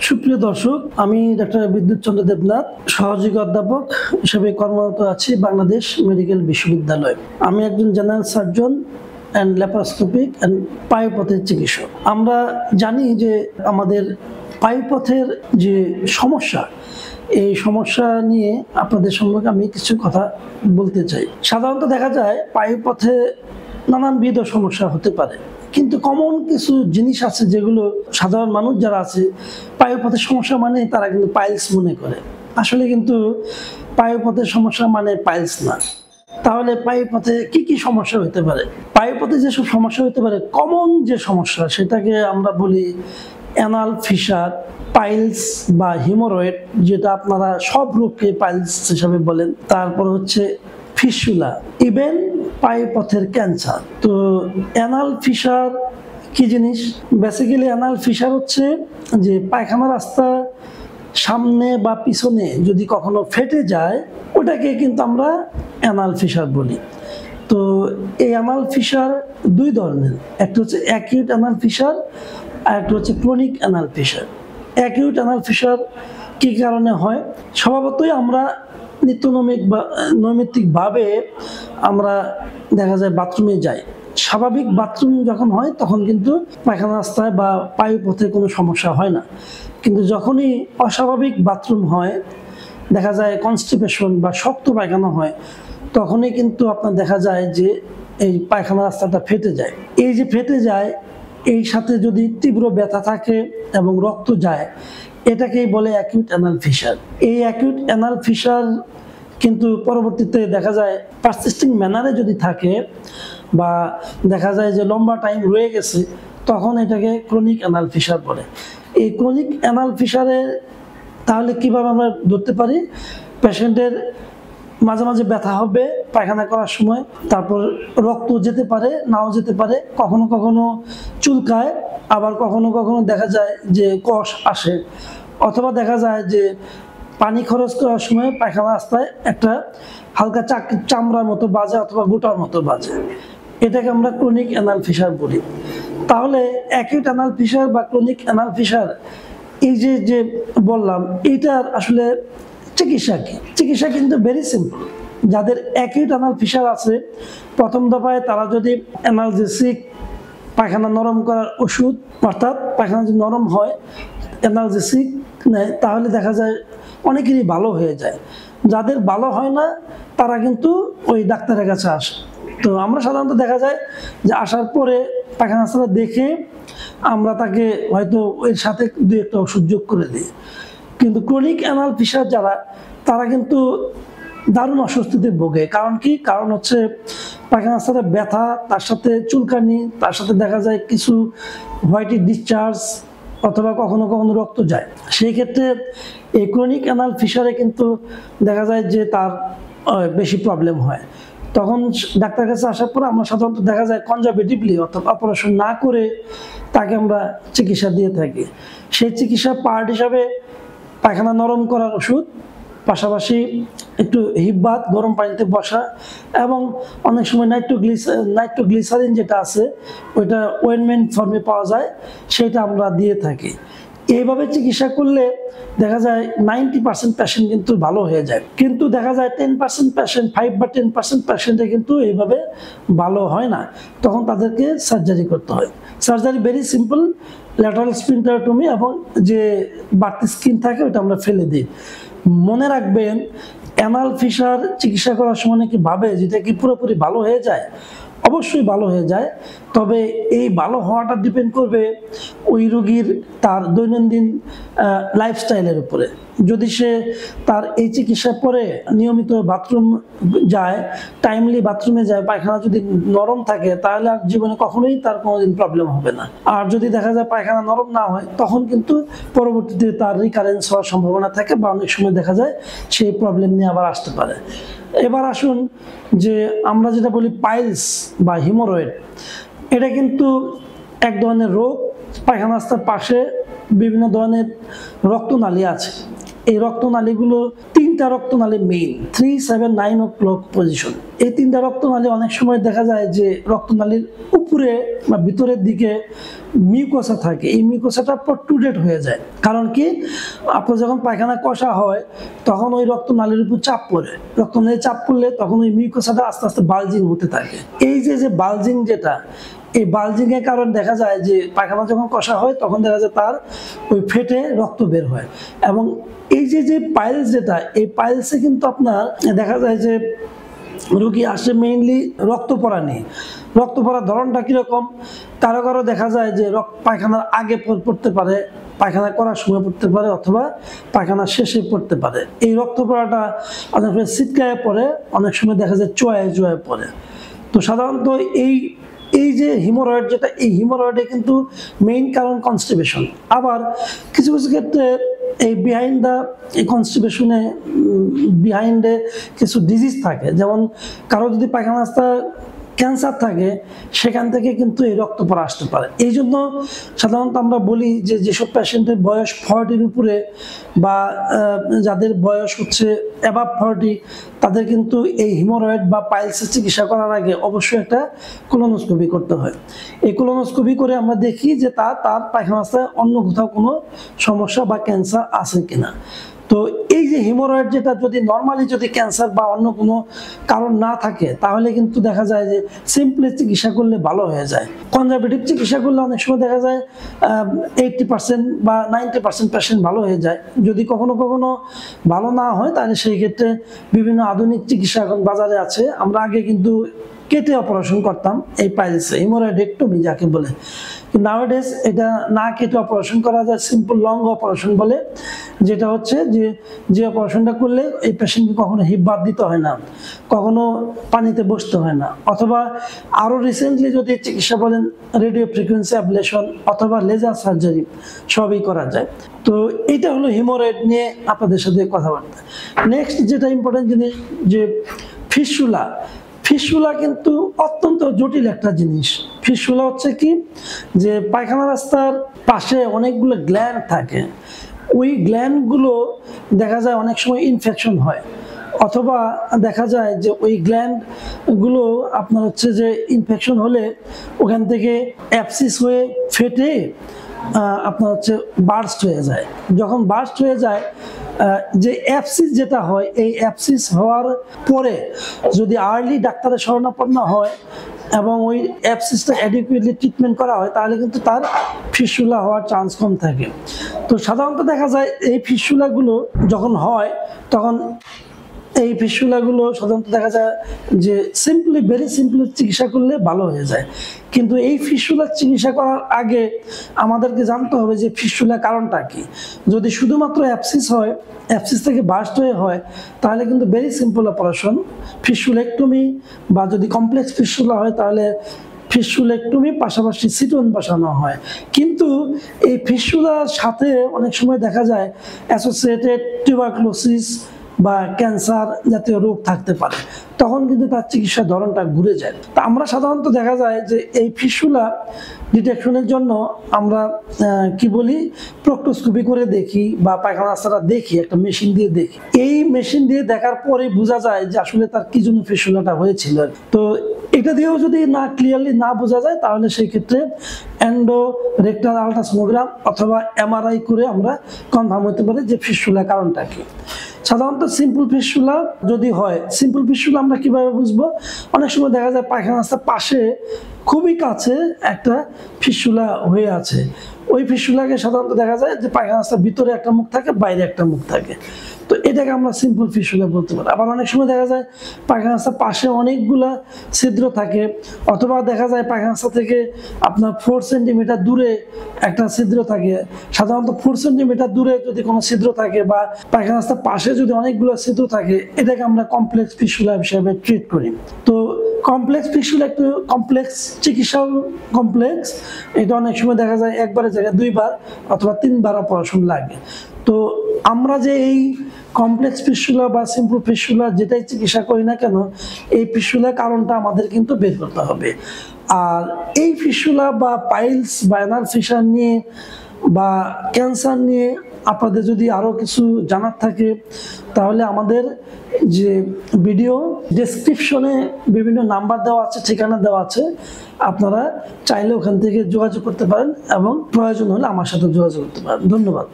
সুপ্রিয় দর্শক, আমি ডাক্তার বিদ্যুৎ চন্দ্র দেবনাথ, সহযোগী অধ্যাপক হিসেবে কর্মরত আছি বাংলাদেশ মেডিকেল বিশ্ববিদ্যালয়। আমি একজন general surgeon and laparoscopic and পায়ুপথের চিকিৎসক। আমরা জানি যে আমাদের পায়ুপথের যে সমস্যা, এই সমস্যা নিয়ে আপনাদের সম্পর্কে আমি কিছু কথা বলতে চাই। সাধারণত দেখা যায় পায়ুপথে নানানবিধ সমস্যা হতে পারে, কিন্তু কমন কিছু জিনিস আছে যেগুলো সাধারণ মানুষ যারা আছে পায়ুপথের সমস্যা মানে তারা কিন্তু পাইলস মনে করে। আসলে কিন্তু পায়ুপথের সমস্যা মানে পাইলস না। তাহলে পায়ুপথে কি কি সমস্যা হতে পারে? পায়ুপথে যেসব সমস্যা হতে পারে, কমন যে সমস্যা সেটাকে আমরা বলি অ্যানাল ফিশার, পাইলস বা হিমোরয়েড, যেটা আপনারা সব রোগকে পাইলস হিসাবে বলেন। তারপর হচ্ছে ফিস্টুলা, ইভেন পায়ুপথের ক্যান্সার। তো অ্যানাল ফিশার কি জিনিস? বেসিক্যালি অ্যানাল ফিশার হচ্ছে যে পায়খানা রাস্তা সামনে বা পিছনে যদি কখনো ফেটে যায়, ওটাকে কিন্তু আমরা অ্যানাল ফিশার বলি। তো এই অ্যানাল ফিশার দুই ধরনের, একটা হচ্ছে অ্যাকিউট অ্যানাল ফিশার আর একটা হচ্ছে chronic anal fissure. Acute anal fissure কী কারণে হয়? স্বভাবতই আমরা নৈমিত্তিকভাবে আমরা দেখা যায় বাথরুমে যাই। স্বাভাবিক বাথরুম যখন হয় তখন কিন্তু পায়খানা রাস্তায় বা পায়ুপথে কোনো সমস্যা হয় না, কিন্তু যখনই অস্বাভাবিক বাথরুম হয়, দেখা যায় কনস্টিপেশন বা শক্ত পায়খানা হয়, তখনই কিন্তু আপনার দেখা যায় যে এই পায়খানা রাস্তাটা ফেটে যায়। এই যে ফেটে যায়, এই সাথে যদি তীব্র ব্যথা থাকে এবং রক্ত যায়, এটাকেই বলে অ্যাকিউট অ্যানাল ফিশার। এই অ্যাকিউট অ্যানাল ফিশার কিন্তু পরবর্তীতে দেখা যায় পারসিস্টিং ম্যানারে যদি থাকে বা দেখা যায় যে লম্বা টাইম রয়ে গেছে, তখন এটাকে ক্রনিক অ্যানাল ফিশার বলে। এই ক্রনিক অ্যানাল ফিশারে তাহলে কিভাবে আমরা ধরতে পারি? পেশেন্টের মাঝে মাঝে ব্যথা হবে পায়খানা করার সময়, তারপর রক্ত যেতে পারে, নাও যেতে পারে, কখনো কখনো চুলকায়, আবার কখনো কখনো দেখা যায় যে কষ আসে, অথবা দেখা যায় যে পানি খরচ করার সময় পায়খানা রাস্তায় একটা হালকা চামড়ার মতো বাজে অথবা গোটার মতো বাজে। এটাকে আমরা ক্রনিক অ্যানাল ফিশার বলি। তাহলে অ্যাকিউট অ্যানাল ফিশার বা ক্রনিক অ্যানাল ফিশার, এই যে বললাম, এইটার আসলে চিকিৎসা কি? চিকিৎসা কিন্তু ভেরি সিম্পল। যাদের অ্যাকিউট অ্যানাল ফিশার আছে, প্রথম দফায় তারা যদি অ্যানালজেসিক, পায়খানা নরম করার ওষুধ, অর্থাৎ পায়খানা যদি নরম হয় অ্যানালজেসিক নেয়, তাহলে দেখা যায় অনেকেরই ভালো হয়ে যায়। যাদের ভালো হয় না তারা কিন্তু ওই ডাক্তারের কাছে আসে। তো আমরা সাধারণত দেখা যায় যে আসার পরে পায়খানা রাস্তাটা দেখে আমরা তাকে হয়তো এর সাথে দু একটা ওষুধ যোগ করে দিই। কিন্তু ক্রনিক অ্যানাল ফিশার যারা, তারা কিন্তু দারুণ অস্বস্তিতে ভোগে। কারণ কি? কারণ হচ্ছে পায়খানা রাস্তাটা ব্যথা, তার সাথে চুলকানি, তার সাথে দেখা যায় কিছু হোয়াইটি ডিসচার্জ, অথবা কখনো কখনো রক্ত যায়। সেই ক্ষেত্রে এই ক্রনিক অ্যানাল ফিশারে কিন্তু দেখা যায় যে তার বেশি প্রবলেম হয়। তখন ডাক্তারের কাছে আসার পর আমরা সাধারণত দেখা যায় কনজারভেটিভলি, অর্থাৎ অপারেশন না করে তাকে আমরা চিকিৎসা দিয়ে থাকি। সেই চিকিৎসা পার্ট হিসাবে পায়খানা নরম করার ওষুধ, পাশাপাশি একটু হিপ বাথ, গরম পানিতে বসা, এবং অনেক সময় নাইট্রোগ্লিসারিন যেটা আছে ওইটা ওয়েনমেন্ট ফর্মে পাওয়া যায়, সেটা আমরা দিয়ে থাকি। এইভাবে চিকিৎসা করলে দেখা যায় 90% পেশেন্ট কিন্তু ভালো হয়ে যায়। কিন্তু দেখা যায় 10% পেশেন্ট, 5 বা 10% পেশেন্টে কিন্তু এইভাবে ভালো হয় না, তখন তাদেরকে সার্জারি করতে হয়। সার্জারি ভেরি সিম্পল, ল্যাটারাল স্ফিংক্টারেটমি, এবং যে বাড়তি স্কিন থাকে ওটা আমরা ফেলে দিই। মনে রাখবেন, অ্যানাল ফিশার চিকিৎসা করার সময় নাকি ভাবে যেটা কি পুরোপুরি ভালো হয়ে যায়। অবশ্যই ভালো হয়ে যায়, তবে এই ভালো হওয়াটা ডিপেন্ড করবে ওই রোগীর তার দৈনন্দিন লাইফস্টাইলের উপরে। যদি সে তার এই চিকিৎসার পরে নিয়মিত বাথরুম যায়, টাইমলি বাথরুমে যায়, পায়খানা যদি নরম থাকে, তাহলে আর জীবনে কখনোই তার কোনোদিন প্রবলেম হবে না। আর যদি দেখা যায় পায়খানা নরম না হয়, তখন কিন্তু পরবর্তীতে তার রিকারেন্স হওয়ার সম্ভাবনা থাকে, বা অনেক সময় দেখা যায় সেই প্রবলেম নিয়ে আবার আসতে পারে। এবার আসুন যে আমরা যেটা বলি পাইলস বা হিমোরয়েড, এটা কিন্তু এক ধরনের রোগ। পায়খানা রাস্তার পাশে বিভিন্ন ধরনের রক্তনালী আছে। এই রক্তনালীগুলো 3 তিনটা রক্তনালী মেইন 3, 7, 9 o'clock পজিশন। এই তিনটা রক্তনালী অনেক সময় দেখা যায় যে রক্তনালীর উপরে বা ভিতরের দিকে মিউকোসা থাকে, এই মিউকোসাটা প্রট্রুডেড হয়ে যায়। কারণ কি, আপনার যখন পায়খানা কষা হয় তখন ওই রক্তনালীর উপর চাপ পড়ে, রক্তনালী চাপ পড়লে তখন ওই মিউকোসাটা আস্তে আস্তে বালজিং হতে থাকে। এই যে বালজিং, যেটা এই বালজিং এর কারণে দেখা যায় যে পায়খানা যখন কষা হয় তখন দেখা যায় তার ওই ফেটে রক্ত বের হয়। এবং এই যে পাইলস, যেটা এই পাইলসে কিন্তু আপনার দেখা যায় যে রোগী আসে মেইনলি রক্ত পড়া নেই। রক্ত পড়ার ধরনটা কিরকম, কারো কারো দেখা যায় যে পায়খানার আগে পড়তে পারে, পায়খানা করার সময় পড়তে পারে, অথবা পায়খানা শেষে পড়তে পারে। এই রক্ত পড়াটা অনেক সময় ছিটকায় পড়ে, অনেক সময় দেখা যায় চোয়ায় পড়ে। তো সাধারণত এই যে হিমোরয়েড, যেটা এই হিমোরয়েডে কিন্তু মেইন কারণ কনস্টিপেশন। আবার কিছু কিছু ক্ষেত্রে এই কনস্টিপেশনে বিহাইন্ডে কিছু ডিজিজ থাকে। যেমন কারো যদি পায়খানা রাস্তা ক্যান্সার থাকে, সেখান থেকে কিন্তু এই রক্ত পড়া আসতে পারে। এই জন্য সাধারণত আমরা বলি যে যেসব পেশেন্টের বয়স 40-র উপরে বা যাদের বয়স হচ্ছে অ্যাবাভ 40, তাদের কিন্তু এই হিমোরয়েড বা পাইলসের চিকিৎসা করার আগে অবশ্যই একটা কোলোনোস্কোপি করতে হয়। এই কোলোনোস্কোপি করে আমরা দেখি যে তার পায়খানা রাস্তায় অন্য কোথাও কোনো সমস্যা বা ক্যান্সার আছে কিনা। তো এই যে হিমোরয়েড, যেটা যদি নর্মালি যদি ক্যান্সার বা অন্য কোনো কারণ না থাকে, তাহলে কিন্তু দেখা যায় যে সিম্পলি চিকিৎসা করলে ভালো হয়ে যায়। কনজারভেটিভ চিকিৎসা করলে অনেক সময় দেখা যায় 80% বা 90% পেশেন্ট ভালো হয়ে যায়। যদি কখনো কখনো ভালো না হয়, তাহলে সেই ক্ষেত্রে বিভিন্ন আধুনিক চিকিৎসা এখন বাজারে আছে। আমরা আগে কিন্তু কেটে অপারেশন করতাম এই পাইলসে, হিমোরয়েডেক্টমি যাকে বলে। নাওয়াডেজ এটা না কেটে অপারেশন করা যায়, সিম্পল লং অপারেশন বলে, যেটা হচ্ছে যে অপারেশনটা করলে এই পেশেন্টকে কখনো হিপ বাদ দিতে হয় না, কখনো পানিতে বসতে হয় না। অথবা আরও রিসেন্টলি যদি চিকিৎসা বলেন, রেডিও ফ্রিকোয়েন্সি অ্যাবলেশন অথবা লেজার সার্জারি, সবই করা যায়। তো এইটা হলো হিমোরয়েড নিয়ে আপনাদের সাথে কথাবার্তা। নেক্সট যেটা ইম্পর্টেন্ট জিনিস, যে ফিস্টুলা কিন্তু অত্যন্ত জটিল একটা জিনিস। ফিস্টুলা হচ্ছে কি, যে পায়খানা রাস্তার পাশে অনেকগুলো গ্ল্যান্ড থাকে, ওই গ্ল্যান্ডগুলো দেখা যায় অনেক সময় ইনফেকশন হয়, অথবা দেখা যায় যে ওই গ্ল্যান্ডগুলো আপনার হচ্ছে যে ইনফেকশন হলে ওখান থেকে অ্যাবসিস হয়ে ফেটে আপনার হচ্ছে বার্স্ট হয়ে যায়। যখন বার্স্ট হয়ে যায়, যে অ্যাবসিস যেটা হয়, এই অ্যাবসিস হওয়ার পরে যদি আর্লি ডাক্তারের শরণাপন্ন হয় এবং ওই অ্যাবসিসটা অ্যাডিকুয়েটলি ট্রিটমেন্ট করা হয়, তাহলে কিন্তু তার ফিস্টুলা হওয়ার চান্স কম থাকে। তো সাধারণত দেখা যায় এই ফিস্টুলাগুলো যখন হয়, তখন এই ফিস্টুলাগুলো সাধারণত দেখা যায় যে ভেরি সিম্পলি চিকিৎসা করলে ভালো হয়ে যায়। কিন্তু এই ফিস্টুলার চিকিৎসা করার আগে আমাদেরকে জানতে হবে যে ফিস্টুলার কারণটা কি। যদি শুধুমাত্র অ্যাবসিস হয়, অ্যাবসিস থেকে বার্স্ট হয়ে হয়, তাহলে কিন্তু ভেরি সিম্পল অপারেশন ফিস্টুলেক্টমি, বা যদি কমপ্লেক্স ফিস্টুলা হয় তাহলে ফিস্টুলেক্টমি পাশাপাশি সিটন বসানো হয়। কিন্তু এই ফিস্টুলার সাথে অনেক সময় দেখা যায় অ্যাসোসিয়েটেড টিউবারকুলোসিস বা ক্যান্সার জাতীয় রোগ থাকতে পারে, তখন কিন্তু তার চিকিৎসার ধরনটা ঘুরে যায়। তা আমরা সাধারণত দেখা যায় যে এই ফিস্টুলা ডিটেকশনের জন্য আমরা কি বলি, প্রক্টোস্কোপি করে দেখি বা পায়খানা রাস্তাটা দেখি, একটা মেশিন দিয়ে দেখি। এই মেশিন দিয়ে দেখার পরে বোঝা যায় যে আসলে তার কি জন্য ফিস্টুলাটা হয়েছিল। তো এটা দিয়েও যদি ক্লিয়ারলি না বোঝা যায়, তাহলে সেই ক্ষেত্রে এন্ডোরেক্টাল আলট্রাসোনোগ্রাম অথবা MRI করে আমরা কনফার্ম হতে পারি যে ফিস্টুলার কারণটা কি। সাধারণত সিম্পল ফিস্টুলা যদি হয়, সিম্পল ফিস্টুলা আমরা কিভাবে বুঝবো, অনেক সময় দেখা যায় পায়খানা রাস্তার পাশে খুবই কাছে একটা ফিস্টুলা হয়ে আছে। ওই ফিস্টুলাকে সাধারণত দেখা যায় যে পায়খানা রাস্তার ভিতরে একটা মুখ থাকে, বাইরে একটা মুখ থাকে। তো এটাকে আমরা সিম্পল ফিস্টুলা বলতে পারি। আবার অনেক সময় দেখা যায় পায়খানা রাস্তার পাশে অনেকগুলা ছিদ্র থাকে, অথবা দেখা যায় পায়খানা রাস্তা থেকে আপনার 4 সেন্টিমিটার দূরে একটা ছিদ্র থাকে। সাধারণত 4 সেন্টিমিটার দূরে যদি কোনো ছিদ্র থাকে বা পায়খানা রাস্তার পাশে যদি অনেকগুলো ছিদ্র থাকে, এটাকে আমরা কমপ্লেক্স ফিস্টুলা হিসেবে ট্রিট করি। তো কমপ্লেক্স ফিস্টুলা একটু কমপ্লেক্স চিকিৎসাও কমপ্লেক্স, এটা অনেক সময় দেখা যায় একবারের জায়গায় 2 বার অথবা 3 বার অপারেশন লাগে। তো আমরা যে এই কমপ্লেক্স ফিস্টুলা বা সিম্পল ফিস্টুলা যেটাই চিকিৎসা করি না কেন, এই ফিস্টুলার কারণটা আমাদের কিন্তু বের করতে হবে। আর এই ফিস্টুলা বা পাইলস বা অ্যানাল ফিশার নিয়ে বা ক্যান্সার নিয়ে আপনাদের যদি আরও কিছু জানার থাকে, তাহলে আমাদের যে ভিডিও ডেসক্রিপশনে বিভিন্ন নাম্বার দেওয়া আছে, ঠিকানা দেওয়া আছে, আপনারা চাইলে ওখান থেকে যোগাযোগ করতে পারেন এবং প্রয়োজন হলে আমার সাথে যোগাযোগ করতে পারেন। ধন্যবাদ।